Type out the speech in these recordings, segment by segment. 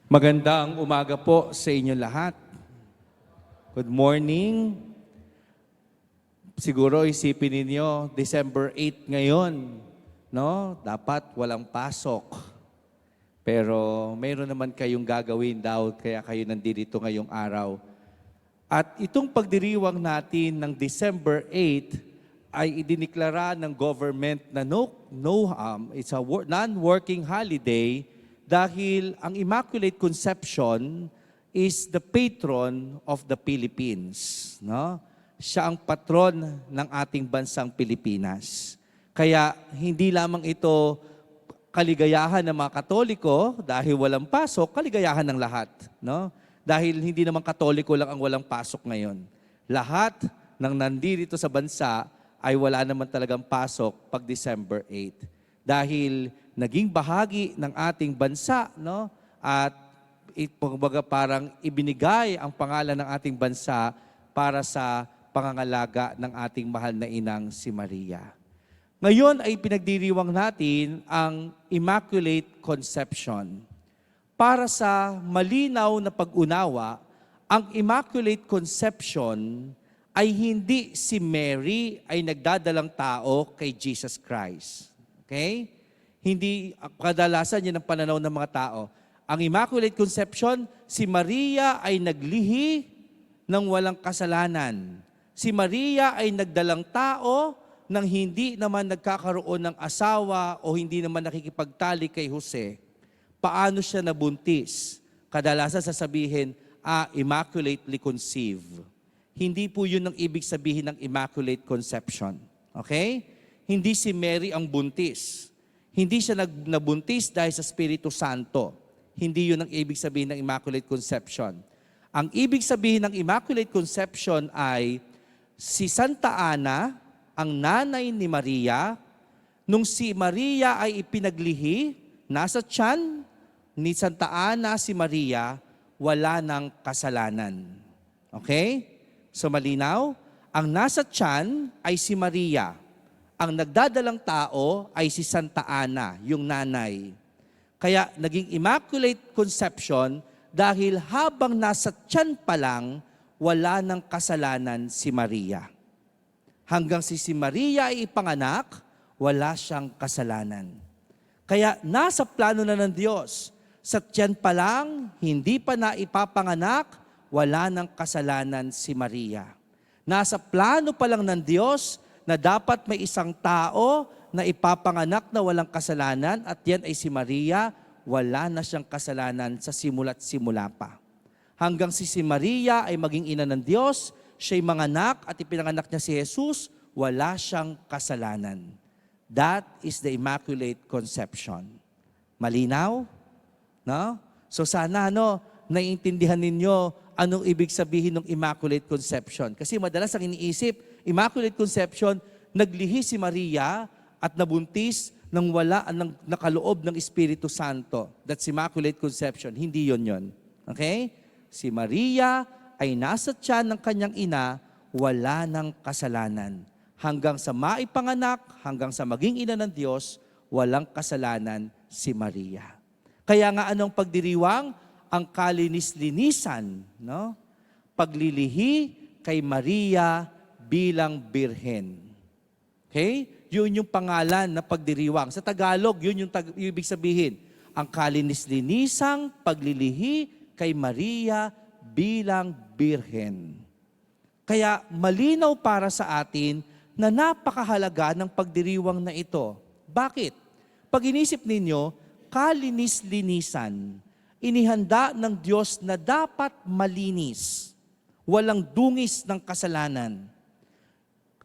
Magandang umaga po sa inyo lahat. Good morning. Siguro isipin ninyo, December 8 ngayon, no? Dapat walang pasok. Pero mayroon naman kayong gagawin daw, kaya kayo nandito ngayong araw. At itong pagdiriwang natin ng December 8 ay idiniklara ng government na it's a non-working holiday dahil ang Immaculate Conception is the patron of the Philippines, no? Siya ang patron ng ating bansang Pilipinas. Kaya hindi lamang ito kaligayahan ng mga Katoliko dahil walang pasok, kaligayahan ng lahat, no? Dahil hindi naman Katoliko lang ang walang pasok ngayon. Lahat ng nandito sa bansa ay wala naman talagang pasok pag December 8. Dahil naging bahagi ng ating bansa, no? At parang ibinigay ang pangalan ng ating bansa para sa pangangalaga ng ating mahal na inang si Maria. Ngayon ay pinagdiriwang natin ang Immaculate Conception. Para sa malinaw na pag-unawa, ang Immaculate Conception ay hindi si Mary ay nagdadalang tao kay Jesus Christ. Okay? Hindi kadalasan yan ang pananaw ng mga tao. Ang Immaculate Conception, si Maria ay naglihi ng walang kasalanan. Si Maria ay nagdalang tao nang hindi naman nagkakaroon ng asawa o hindi naman nakikipagtali kay Jose. Paano siya nabuntis? Kadalasan sasabihin, immaculately conceived. Hindi po yun ang ibig sabihin ng Immaculate Conception. Okay? Hindi si Mary ang buntis. Hindi siya nabuntis dahil sa Espiritu Santo. Hindi yun ang ibig sabihin ng Immaculate Conception. Ang ibig sabihin ng Immaculate Conception ay si Santa Ana, ang nanay ni Maria, nung si Maria ay ipinaglihi, nasa tiyan ni Santa Ana si Maria, wala ng kasalanan. Okay? So malinaw, ang nasa tiyan ay si Maria. Ang nagdadalang tao ay si Santa Ana, yung nanay. Kaya naging Immaculate Conception dahil habang nasa tiyan pa lang, wala ng kasalanan si Maria. Hanggang si Maria ay ipanganak, wala siyang kasalanan. Kaya nasa plano na ng Diyos, sa tiyan pa lang, hindi pa na ipapanganak, wala ng kasalanan si Maria. Nasa plano pa lang ng Diyos na dapat may isang tao na ipapanganak na walang kasalanan at yan ay si Maria, wala na siyang kasalanan sa simula't simula pa. Hanggang si Maria ay maging ina ng Diyos, siya'y manganak at ipinanganak niya si Jesus, wala siyang kasalanan. That is the Immaculate Conception. Malinaw? No? So sana naiintindihan ninyo anong ibig sabihin ng Immaculate Conception. Kasi madalas ang iniisip, Immaculate Conception, naglihi si Maria at nabuntis nang wala ng nakaloob ng Espiritu Santo. That's Immaculate Conception. Hindi yon. Okay? Si Maria ay nasa tiyan ng kanyang ina, wala ng kasalanan. Hanggang sa maipanganak, hanggang sa maging ina ng Diyos, walang kasalanan si Maria. Kaya nga anong pagdiriwang? Ang kalinis-linisan, no? Paglilihi kay Maria bilang birhen. Okay? Yun yung pangalan na pagdiriwang. Sa Tagalog, yun yung ibig sabihin. Ang kalinis-linisang paglilihi kay Maria bilang birhen. Kaya malinaw para sa atin na napakahalaga ng pagdiriwang na ito. Bakit? Pag inisip ninyo, kalinis-linisan, inihanda ng Diyos na dapat malinis, walang dungis ng kasalanan.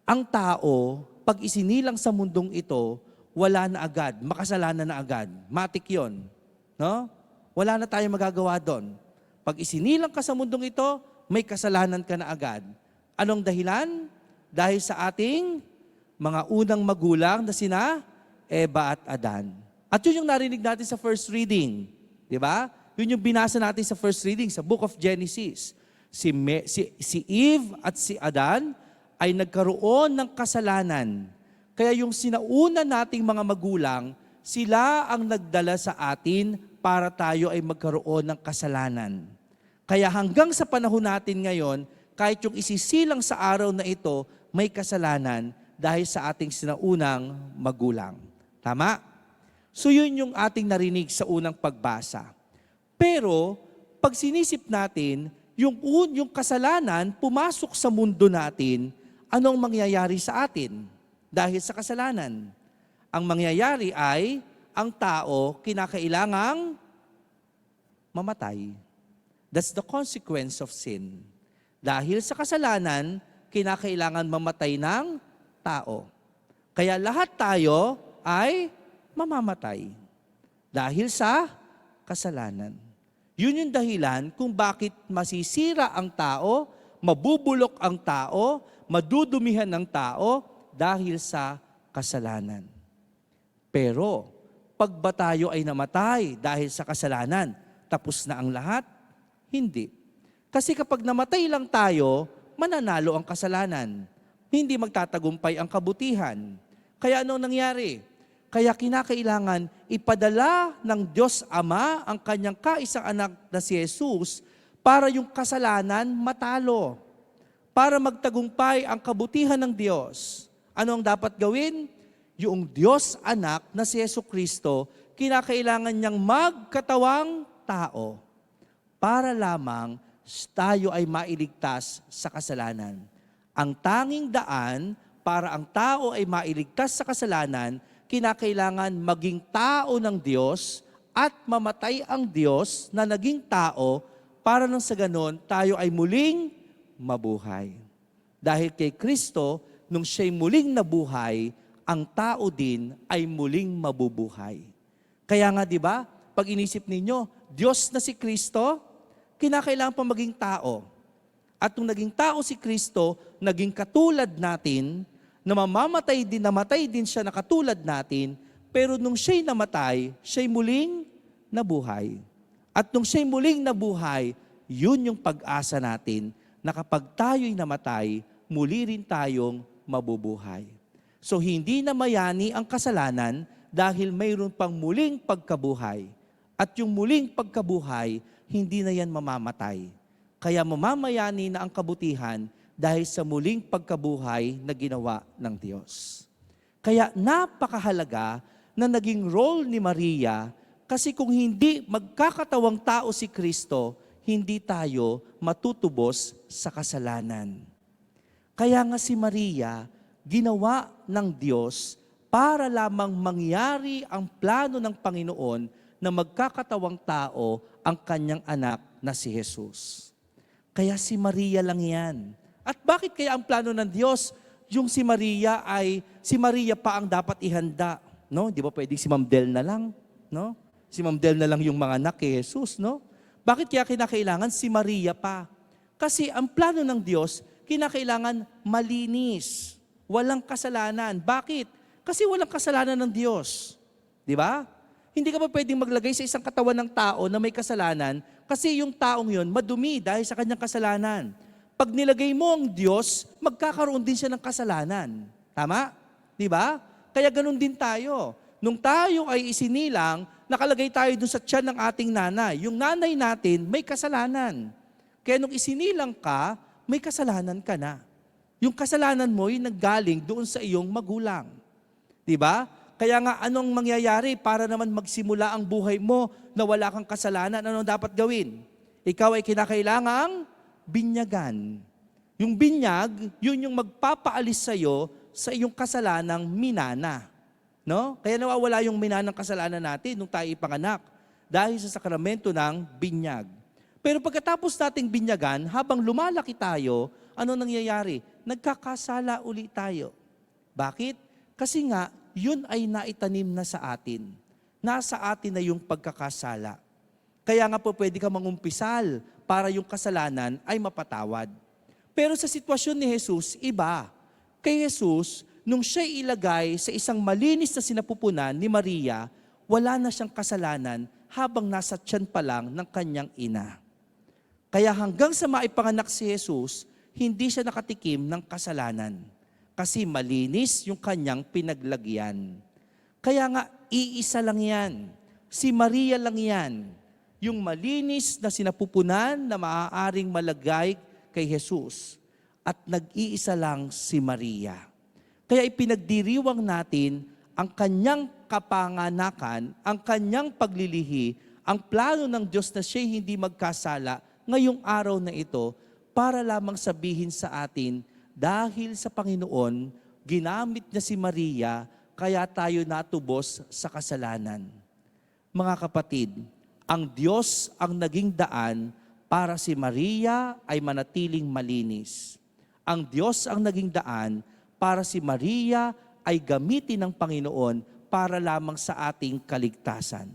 Ang tao, pag isinilang sa mundong ito, wala na agad, makasalanan na agad. Matik yun. No? Wala na tayong magagawa doon. Pag isinilang ka sa mundong ito, may kasalanan ka na agad. Anong dahilan? Dahil sa ating mga unang magulang na sina Eva at Adan. At yun yung narinig natin sa first reading. Di ba? Yun yung binasa natin sa first reading, sa Book of Genesis. Si Eve at si Adan ay nagkaroon ng kasalanan. Kaya yung sinauna nating mga magulang, sila ang nagdala sa atin para tayo ay magkaroon ng kasalanan. Kaya hanggang sa panahon natin ngayon, kahit yung isisilang sa araw na ito, may kasalanan dahil sa ating sinaunang magulang. Tama? So yun yung ating narinig sa unang pagbasa. Pero pag sinisip natin, yung kasalanan pumasok sa mundo natin, anong mangyayari sa atin dahil sa kasalanan? Ang mangyayari ay ang tao kinakailangang mamatay. That's the consequence of sin. Dahil sa kasalanan, kinakailangan mamatay ng tao. Kaya lahat tayo ay mamamatay dahil sa kasalanan. Yun yung dahilan kung bakit masisira ang tao, mabubulok ang tao, madudumihan ng tao dahil sa kasalanan. Pero, pag ba tayo ay namatay dahil sa kasalanan, tapos na ang lahat? Hindi. Kasi kapag namatay lang tayo, mananalo ang kasalanan. Hindi magtatagumpay ang kabutihan. Kaya ano nangyari? Kaya kinakailangan ipadala ng Diyos Ama ang kanyang kaisang anak na si Jesus para yung kasalanan matalo. Para magtagumpay ang kabutihan ng Diyos. Ano ang dapat gawin? Yung Diyos Anak na si Jesucristo, kinakailangan niyang magkatawang tao para lamang tayo ay mailigtas sa kasalanan. Ang tanging daan para ang tao ay mailigtas sa kasalanan, kinakailangan maging tao ng Diyos at mamatay ang Diyos na naging tao para nang sa ganon tayo ay muling mabuhay. Dahil kay Kristo, nung siya'y muling nabuhay, ang tao din ay muling mabubuhay. Kaya nga 'di ba, pag inisip ninyo, Diyos na si Kristo, kinakailangan pa maging tao. At nung naging tao si Kristo, naging katulad natin, na namatay din siya na katulad natin, pero nung siya'y namatay, siya'y muling nabuhay. At nung siya'y muling nabuhay, yun yung pag-asa natin, na kapag tayo'y namatay, muli rin tayong mabubuhay. So hindi na mayani ang kasalanan dahil mayroon pang muling pagkabuhay. At yung muling pagkabuhay, hindi na yan mamamatay. Kaya mamamayani na ang kabutihan dahil sa muling pagkabuhay na ginawa ng Diyos. Kaya napakahalaga na naging role ni Maria kasi kung hindi magkakatawang tao si Kristo, hindi tayo matutubos sa kasalanan. Kaya nga si Maria, ginawa ng Diyos para lamang mangyari ang plano ng Panginoon na magkakatawang tao ang kanyang anak na si Jesus. Kaya si Maria lang yan. At bakit kaya ang plano ng Diyos, yung si Maria pa ang dapat ihanda? No? Di ba pwedeng si Ma'am Del na lang? No? Si Ma'am Del na lang yung mga anak kay Jesus, no? Bakit kaya kinakailangan si Maria pa? Kasi ang plano ng Diyos, kinakailangan malinis. Walang kasalanan. Bakit? Kasi walang kasalanan ng Diyos. Di ba? Hindi ka pa pwedeng maglagay sa isang katawan ng tao na may kasalanan kasi yung taong yun madumi dahil sa kanyang kasalanan. Pag nilagay mo ang Diyos, magkakaroon din siya ng kasalanan. Tama? Di ba? Kaya ganun din tayo. Nung tayo ay isinilang, nakalagay tayo dun sa tiyan ng ating nanay. Yung nanay natin may kasalanan. Kaya nung isinilang ka, may kasalanan ka na. Yung kasalanan mo yung naggaling doon sa iyong magulang. Diba? Kaya nga anong mangyayari para naman magsimula ang buhay mo na wala kang kasalanan? Anong dapat gawin? Ikaw ay kinakailangang binyagan. Yung binyag, yun yung magpapaalis sa'yo sa iyong kasalanang minana. No? Kaya nawawala yung minanang kasalanan natin nung tayo ipanganak dahil sa sakramento ng binyag. Pero pagkatapos nating binyagan, habang lumalaki tayo, ano nangyayari? Nagkakasala uli tayo. Bakit? Kasi nga, yun ay naitanim na sa atin. Nasa atin na yung pagkakasala. Kaya nga po pwede ka mangumpisal para yung kasalanan ay mapatawad. Pero sa sitwasyon ni Jesus, iba. Kay Jesus, nung siya ilagay sa isang malinis na sinapupunan ni Maria, wala na siyang kasalanan habang nasa tiyan pa lang ng kanyang ina. Kaya hanggang sa maipanganak si Jesus, hindi siya nakatikim ng kasalanan. Kasi malinis yung kanyang pinaglagyan. Kaya nga, iisa lang yan. Si Maria lang yan, yung malinis na sinapupunan na maaaring malagay kay Jesus. At nag-iisa lang si Maria. Kaya ipinagdiriwang natin ang kanyang kapanganakan, ang kanyang paglilihi, ang plano ng Diyos na siya'y hindi magkasala ngayong araw na ito para lamang sabihin sa atin, dahil sa Panginoon, ginamit niya si Maria, kaya tayo natubos sa kasalanan. Mga kapatid, ang Diyos ang naging daan para si Maria ay manatiling malinis. Ang Diyos ang naging daan para si Maria ay gamitin ng Panginoon para lamang sa ating kaligtasan.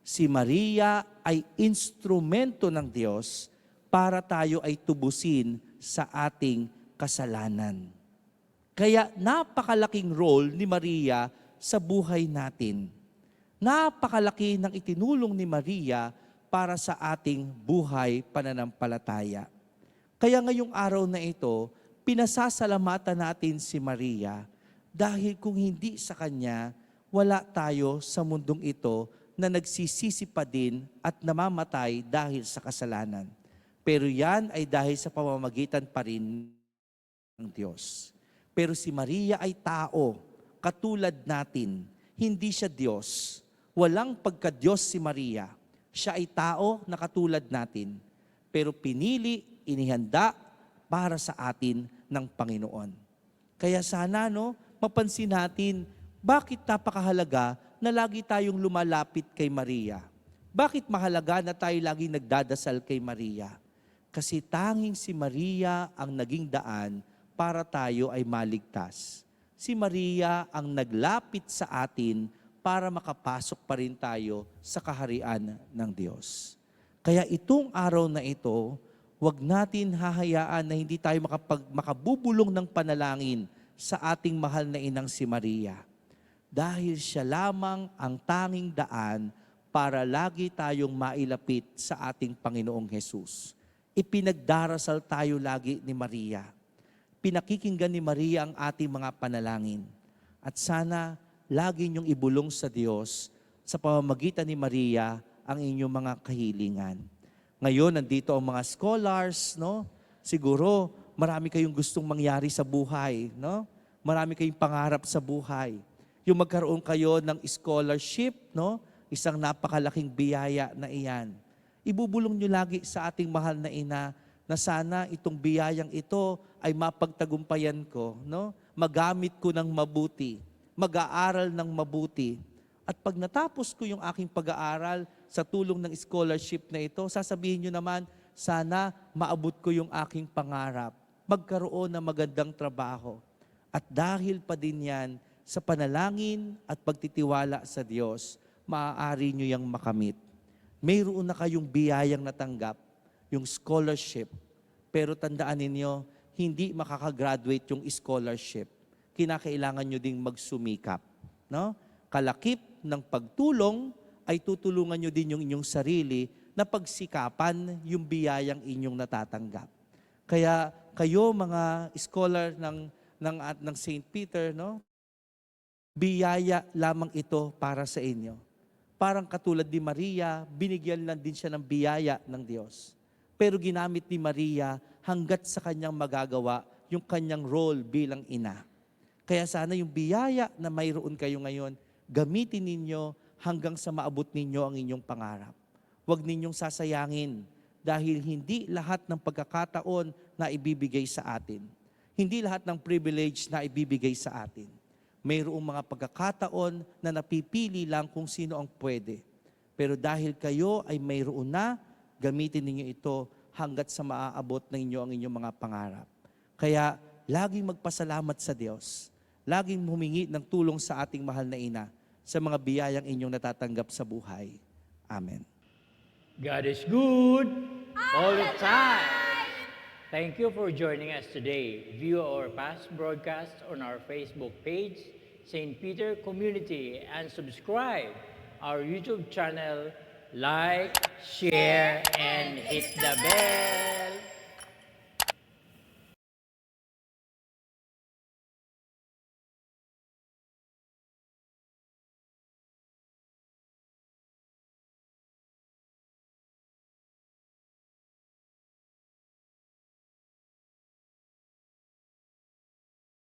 Si Maria ay instrumento ng Diyos para tayo ay tubusin sa ating kasalanan. Kaya napakalaking role ni Maria sa buhay natin. Napakalaki ng itinulong ni Maria para sa ating buhay pananampalataya. Kaya ngayong araw na ito, pinasasalamatan natin si Maria dahil kung hindi sa Kanya, wala tayo sa mundong ito na nagsisisi pa din at namamatay dahil sa kasalanan. Pero yan ay dahil sa pamamagitan pa rin ng Diyos. Pero si Maria ay tao, katulad natin. Hindi siya Diyos. Walang pagka-Diyos si Maria. Siya ay tao na katulad natin. Pero pinili, inihanda para sa atin ng Panginoon. Kaya sana mapansin natin, bakit napakahalaga na lagi tayong lumalapit kay Maria? Bakit mahalaga na tayo lagi nagdadasal kay Maria? Kasi tanging si Maria ang naging daan para tayo ay maligtas. Si Maria ang naglapit sa atin para makapasok pa rin tayo sa kaharian ng Diyos. Kaya itong araw na ito, huwag natin hahayaan na hindi tayo makabubulong ng panalangin sa ating mahal na inang si Maria. Dahil siya lamang ang tanging daan para lagi tayong mailapit sa ating Panginoong Hesus. Ipinagdarasal tayo lagi ni Maria. Pinakikinggan ni Maria ang ating mga panalangin. At sana lagi niyong ibulong sa Diyos sa pamamagitan ni Maria ang inyong mga kahilingan. Ngayon, nandito ang mga scholars, Siguro, marami kayong gustong mangyari sa buhay, Marami kayong pangarap sa buhay. Yung magkaroon kayo ng scholarship, Isang napakalaking biyaya na iyan. Ibubulong niyo lagi sa ating mahal na ina na sana itong biyayang ito ay mapagtagumpayan ko, Magamit ko ng mabuti, mag-aaral ng mabuti. At pag natapos ko yung aking pag-aaral sa tulong ng scholarship na ito, sasabihin niyo naman, sana maabot ko yung aking pangarap, magkaroon ng magandang trabaho. At dahil pa din yan, sa panalangin at pagtitiwala sa Diyos, maaari nyo yang makamit. Mayroon na kayong biyayang natanggap, yung scholarship. Pero tandaan ninyo, hindi makakagraduate yung scholarship. Kinakailangan nyo ding magsumikap. Kalakip ng pagtulong ay tutulungan nyo din yung inyong sarili na pagsikapan yung biyayang inyong natatanggap. Kaya kayo mga scholar ng St. Peter, biyaya lamang ito para sa inyo. Parang katulad ni Maria, binigyan lang din siya ng biyaya ng Diyos. Pero ginamit ni Maria hanggat sa kanyang magagawa yung kanyang role bilang ina. Kaya sana yung biyaya na mayroon kayo ngayon, gamitin ninyo hanggang sa maabot ninyo ang inyong pangarap. Huwag ninyong sasayangin dahil hindi lahat ng pagkakataon na ibibigay sa atin. Hindi lahat ng privilege na ibibigay sa atin. Mayroong mga pagkakataon na napipili lang kung sino ang pwede. Pero dahil kayo ay mayroon na, gamitin ninyo ito hanggat sa maaabot na inyo ang inyong mga pangarap. Kaya laging magpasalamat sa Diyos. Laging humingi ng tulong sa ating mahal na ina sa mga biyayang inyong natatanggap sa buhay. Amen. God is good all the time. Thank you for joining us today. View our past broadcasts on our Facebook page, St. Peter Community, and subscribe our YouTube channel. Like, share, and hit the bell.